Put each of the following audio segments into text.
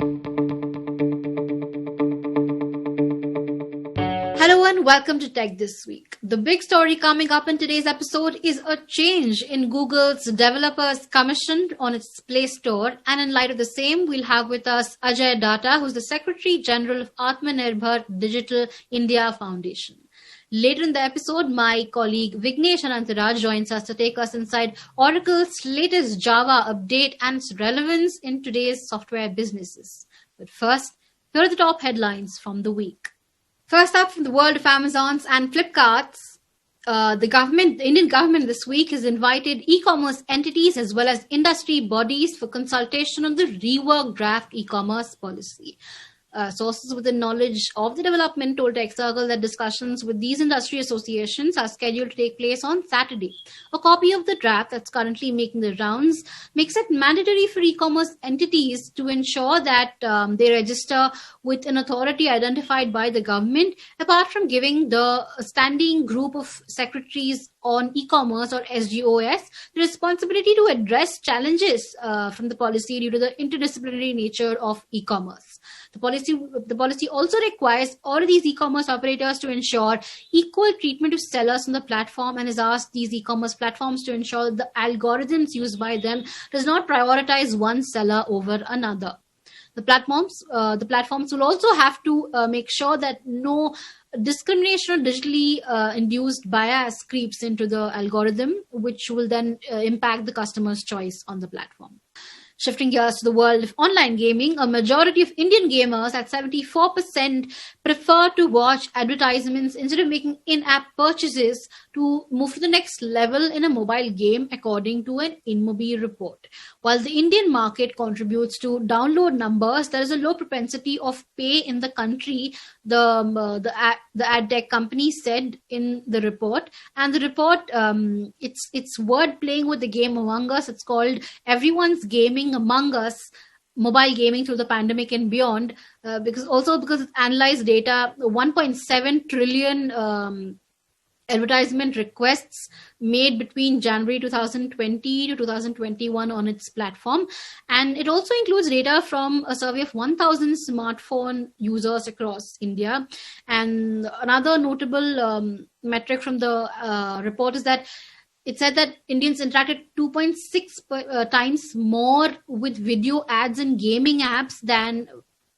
Hello and welcome to Tech This Week. The big story coming up in today's episode is a change in Google's developers commission on its Play Store. And in light of the same, we'll have with us Ajay Data, who's the Secretary General of Atmanirbhar Digital India Foundation. Later in the episode, my colleague Vignesh Anantaraj joins us to take us inside Oracle's latest Java update and its relevance in today's software businesses. But first, here are the top headlines from the week. First up, from the world of Amazon's and Flipkart's, the Indian government this week has invited e-commerce entities as well as industry bodies for consultation on the reworked draft e-commerce policy. Sources within knowledge of the development told Tech Circle that discussions with these industry associations are scheduled to take place on Saturday. A copy of the draft that's currently making the rounds makes it mandatory for e-commerce entities to ensure that they register with an authority identified by the government, apart from giving the standing group of secretaries on e-commerce, or SGOS, the responsibility to address challenges from the policy due to the interdisciplinary nature of e-commerce. The policy also requires all of these e-commerce operators to ensure equal treatment of sellers on the platform, and has asked these e-commerce platforms to ensure that the algorithms used by them does not prioritize one seller over another. The platforms will also have to make sure that no discrimination or digitally induced bias creeps into the algorithm, which will then impact the customer's choice on the platform. Shifting gears to the world of online gaming, a majority of Indian gamers at 74% prefer to watch advertisements instead of making in-app purchases to move to the next level in a mobile game, according to an InMobi report. While the Indian market contributes to download numbers, there is a low propensity of pay in the country, the ad tech company said in the report. And the report, it's word playing with the game Among Us. It's called Everyone's Gaming Among Us, mobile gaming through the pandemic and beyond, because it's analyzed data, 1.7 trillion advertisement requests made between January 2020 to 2021 on its platform. And it also includes data from a survey of 1,000 smartphone users across India. And another notable metric from the report is that it said that Indians interacted 2.6 times more with video ads in gaming apps than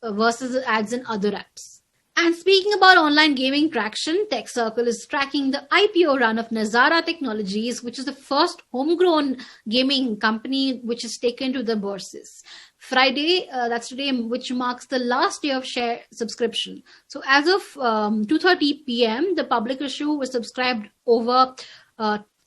versus ads in other apps. And speaking about online gaming traction, Tech Circle is tracking the IPO run of Nazara Technologies, which is the first homegrown gaming company which is taken to the bourses. Friday, that's today, which marks the last day of share subscription. So as of 2:30 p.m., the public issue was subscribed over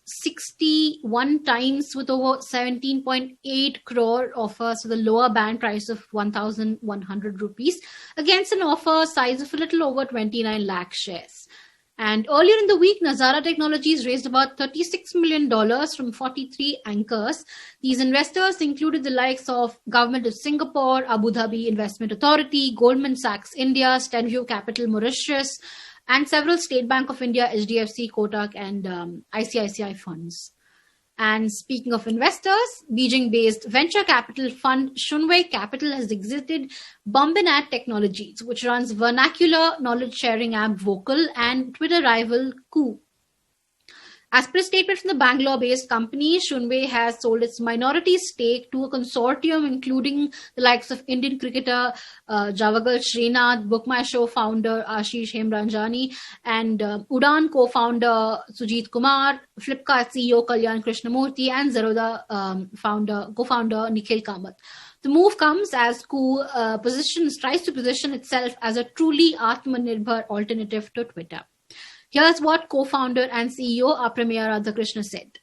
61 times with over 17.8 crore offers with a lower band price of 1,100 rupees against an offer size of a little over 29 lakh shares. And earlier in the week, Nazara Technologies raised about $36 million from 43 anchors. These investors included the likes of Government of Singapore, Abu Dhabi Investment Authority, Goldman Sachs India, Stenview Capital Mauritius, and several State Bank of India, HDFC, Kotak, and ICICI funds. And speaking of investors, Beijing-based venture capital fund Sunway Capital has exited Nazara Technologies, which runs vernacular knowledge-sharing app Vocal and Twitter rival Coup. As per a statement from the Bangalore-based company, Sunway has sold its minority stake to a consortium including the likes of Indian cricketer Javagal Srinath, BookMyShow founder Ashish Hemranjani, and Udaan co-founder Sujit Kumar, Flipkart CEO Kalyan Krishnamurthy, and Zerodha co-founder Nikhil Kamath. The move comes as Coup tries to position itself as a truly Atmanirbhar alternative to Twitter. Here's what co-founder and CEO Aprameya Radhakrishna said.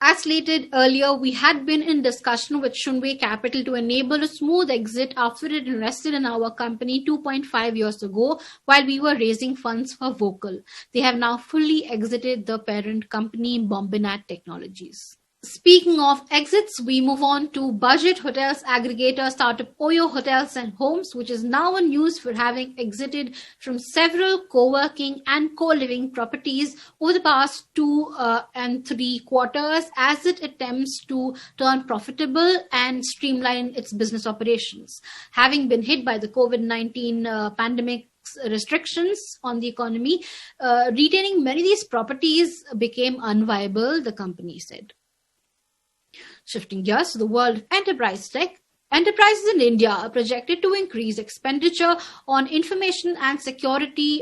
As stated earlier, we had been in discussion with Sunway Capital to enable a smooth exit after it invested in our company 2.5 years ago while we were raising funds for Vocal. They have now fully exited the parent company, Nazara Technologies. Speaking of exits, we move on to budget hotels aggregator startup Oyo Hotels and Homes, which is now in news for having exited from several co-working and co-living properties over the past 2 and 3 quarters as it attempts to turn profitable and streamline its business operations. Having been hit by the COVID-19 pandemic restrictions on the economy, retaining many of these properties became unviable, the company said. Shifting gears to the world of enterprise tech, enterprises in India are projected to increase expenditure on information security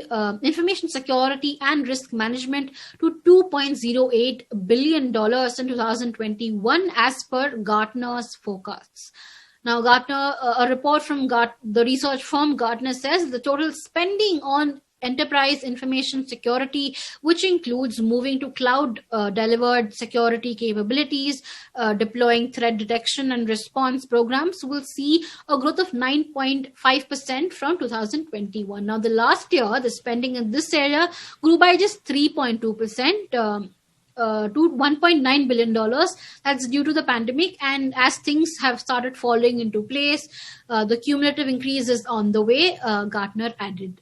and risk management to $2.08 billion in 2021 as per Gartner's forecasts. Now, a report from the research firm Gartner says the total spending on enterprise information security, which includes moving to cloud-delivered security capabilities, deploying threat detection and response programs, will see a growth of 9.5% from 2021. Now, the last year, the spending in this area grew by just 3.2%. To $1.9 billion. That's due to the pandemic. And as things have started falling into place, the cumulative increase is on the way, Gartner added.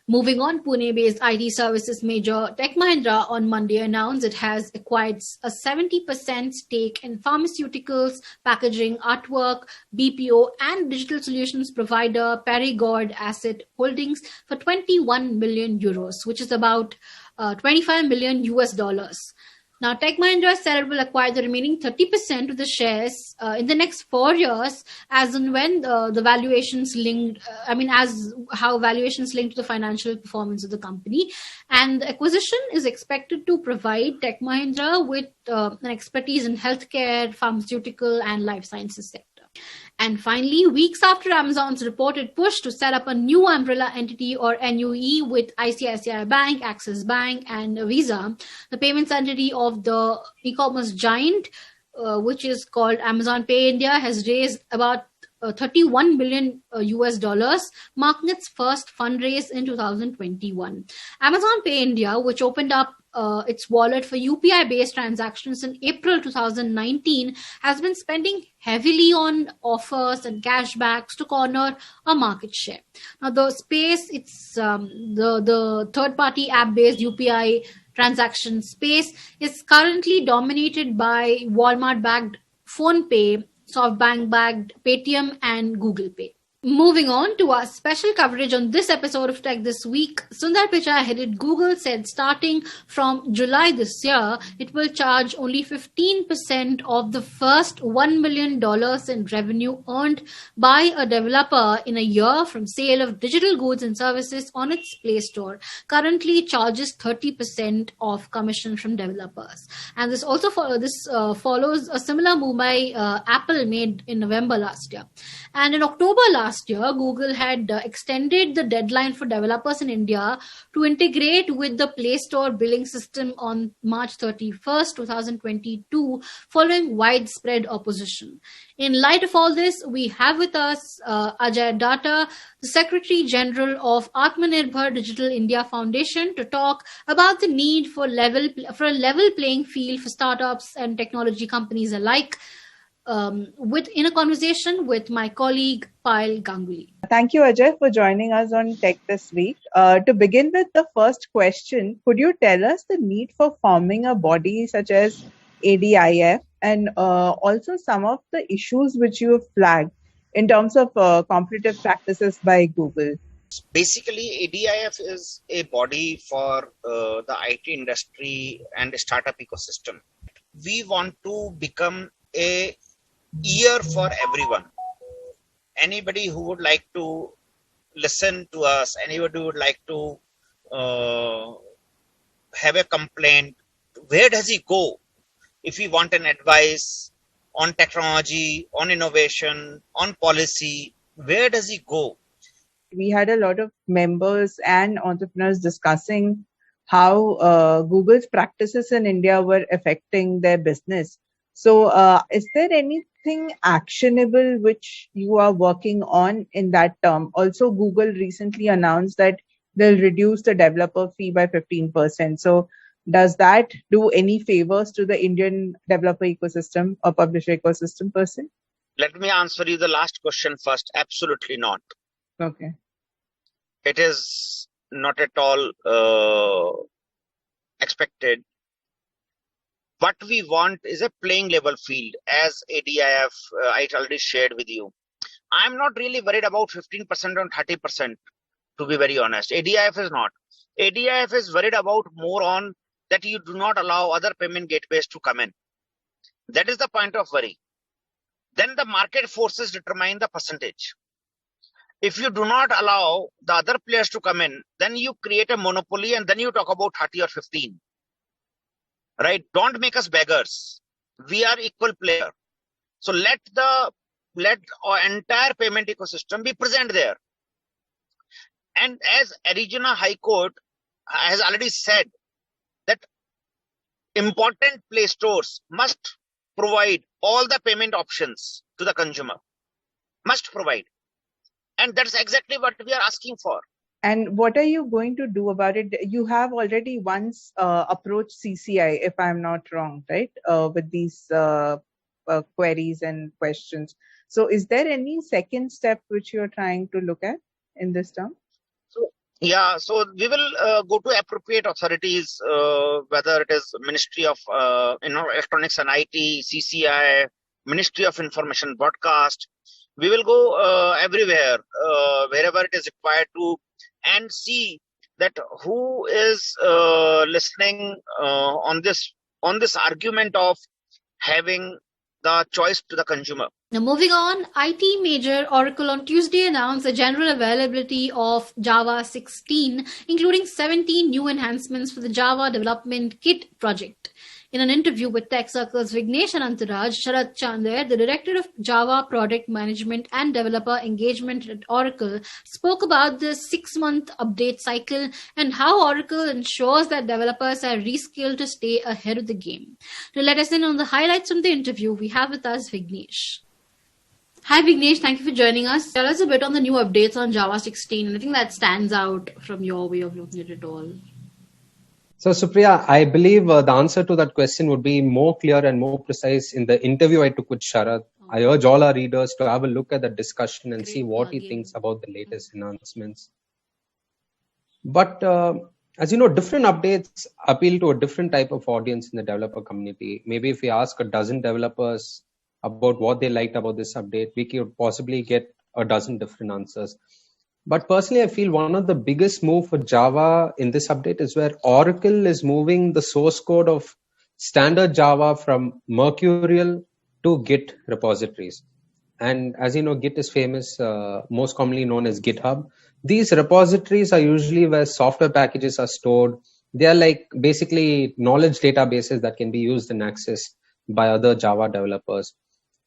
Moving on, Pune-based IT services major Tech Mahindra on Monday announced it has acquired a 70% stake in pharmaceuticals, packaging, artwork, BPO, and digital solutions provider Perigord Asset Holdings for 21 million euros, which is about 25 million US dollars. Now, Tech Mahindra said it will acquire the remaining 30% of the shares in the next 4 years, as and when the valuations how valuations linked to the financial performance of the company. And the acquisition is expected to provide Tech Mahindra with an expertise in healthcare, pharmaceutical, and life sciences sector. And finally, weeks after Amazon's reported push to set up a new umbrella entity or NUE with ICICI Bank, Axis Bank, and Visa, the payments entity of the e-commerce giant, which is called Amazon Pay India, has raised about 31 million US dollars, marking its first fundraise in 2021. Amazon Pay India, which opened up its wallet for UPI-based transactions in April 2019, has been spending heavily on offers and cashbacks to corner a market share. Now, the space, it's the third-party app-based UPI transaction space is currently dominated by Walmart-backed PhonePe, SoftBank-backed Paytm, and Google Pay. Moving on to our special coverage on this episode of Tech This Week, Sundar Pichai headed Google said starting from July this year, it will charge only 15% of the first $1 million in revenue earned by a developer in a year from sale of digital goods and services on its Play Store. Currently charges 30% of commission from developers. And this also follows a similar move by Apple made in November last year. And in October last year, Google had extended the deadline for developers in India to integrate with the Play Store billing system on March 31st, 2022, following widespread opposition. In light of all this, we have with us Ajay Data, the Secretary General of Atmanirbhar Digital India Foundation, to talk about the need for a level playing field for startups and technology companies alike. In a conversation with my colleague Payal Ganguly. Thank you, Ajay, for joining us on Tech This Week. To begin with the first question, could you tell us the need for forming a body such as ADIF and also some of the issues which you have flagged in terms of competitive practices by Google? Basically, ADIF is a body for the IT industry and the startup ecosystem. We want to become a ear for everyone. Anybody who would like to listen to us, anybody who would like to have a complaint, where does he go if he want an advice on technology, on innovation, on policy? Where does he go? We had a lot of members and entrepreneurs discussing how Google's practices in India were affecting their business. So is there anything actionable which you are working on in that term? Also, Google recently announced that they'll reduce the developer fee by 15%. So Does that do any favors to the Indian developer ecosystem or publisher ecosystem per se? Let me answer you the last question first. Absolutely not. Okay. It is not at all expected. What we want is a playing level field, as ADIF I already shared with you. I'm not really worried about 15% or 30%, to be very honest. ADIF is not. ADIF is worried about more on that you do not allow other payment gateways to come in. That is the point of worry. Then the market forces determine the percentage. If you do not allow the other players to come in, then you create a monopoly and then you talk about 30 or 15. Right? Don't make us beggars. We are equal player. So let our entire payment ecosystem be present there. And as Arizona High Court has already said that important Play Stores must provide all the payment options to the consumer. Must provide. And that's exactly what we are asking for. And what are you going to do about it? You have already once approached CCI, if I'm not wrong, right? With these queries and questions. So is there any second step which you're trying to look at in this term? So we will go to appropriate authorities, whether it is Ministry of Electronics and IT, CCI, Ministry of Information Broadcast. We will go everywhere, wherever it is required to, and see that who is listening on this argument of having the choice to the consumer. Now, moving on, IT major Oracle on Tuesday announced the general availability of Java 16, including 17 new enhancements for the Java Development Kit project. In an interview with Tech Circle's Vignesh Anantaraj, Sharat Chander, the director of Java Product Management and Developer Engagement at Oracle, spoke about the 6-month update cycle and how Oracle ensures that developers are reskilled to stay ahead of the game. To let us in on the highlights from the interview, we have with us Vignesh. Hi Vignesh, thank you for joining us. Tell us a bit on the new updates on Java 16. Anything that stands out from your way of looking at it all? So Supriya, I believe the answer to that question would be more clear and more precise in the interview I took with Sharat. I urge all our readers to have a look at the discussion and see what he thinks about the latest enhancements. But as you know, different updates appeal to a different type of audience in the developer community. Maybe if we ask a dozen developers about what they liked about this update, we could possibly get a dozen different answers. But personally, I feel one of the biggest move for Java in this update is where Oracle is moving the source code of standard Java from Mercurial to Git repositories. And as you know, Git is famous, most commonly known as GitHub. These repositories are usually where software packages are stored. They are like basically knowledge databases that can be used and accessed by other Java developers.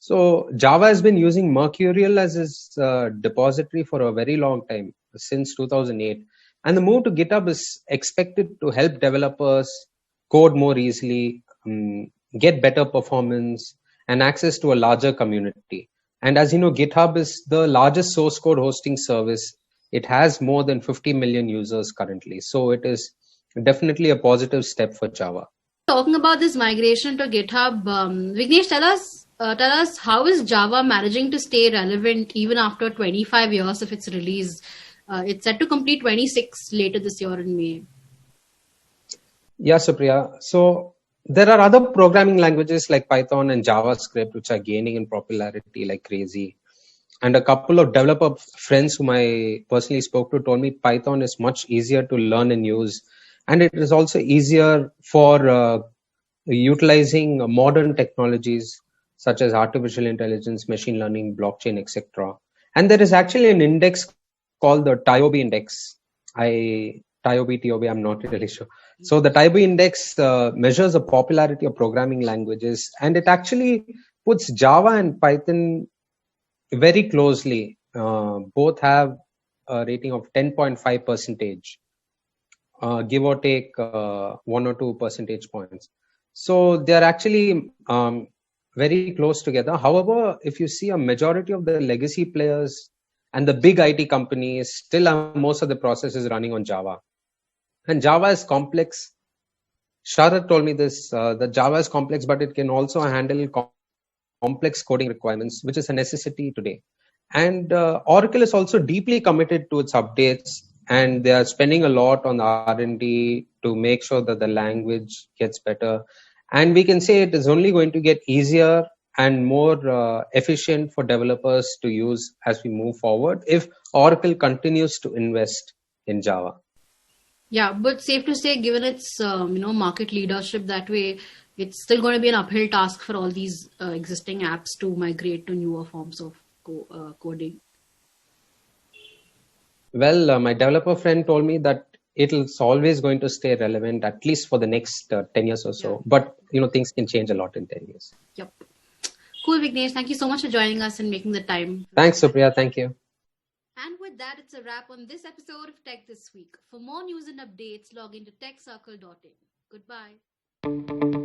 So Java has been using Mercurial as its depository for a very long time, since 2008. And the move to GitHub is expected to help developers code more easily, get better performance, and access to a larger community. And as you know, GitHub is the largest source code hosting service. It has more than 50 million users currently. So it is definitely a positive step for Java. Talking about this migration to GitHub, Vignesh, tell us how is Java managing to stay relevant even after 25 years of its release? It's set to complete 26 later this year in May. Yeah, Supriya. So there are other programming languages like Python and JavaScript which are gaining in popularity like crazy. And a couple of developer friends whom I personally spoke to told me Python is much easier to learn and use. And it is also easier for utilizing modern technologies such as artificial intelligence, machine learning, blockchain, etc. And there is actually an index called the TIOB index. TIOB, I'm not really sure. So the TIOB index measures the popularity of programming languages, and it actually puts Java and Python very closely. Both have a rating of 10.5 percentage, give or take 1 or 2 percentage points. So they're actually very close together. However, if you see a majority of the legacy players and the big IT companies still have most of the processes running on Java. And Java is complex Sharad told me this, that Java is complex, but it can also handle complex coding requirements, which is a necessity today. And Oracle is also deeply committed to its updates, and they are spending a lot on R&D to make sure that the language gets better. And we can say it is only going to get easier and more efficient for developers to use as we move forward if Oracle continues to invest in Java. Yeah, but safe to say, given its market leadership that way, it's still going to be an uphill task for all these existing apps to migrate to newer forms of coding. Well, my developer friend told me that it's always going to stay relevant, at least for the next 10 years or so. Yeah. But, things can change a lot in 10 years. Yep. Cool, Vignesh. Thank you so much for joining us and making the time. Thanks, Supriya. Thank you. And with that, it's a wrap on this episode of Tech This Week. For more news and updates, log into techcircle.in. Goodbye.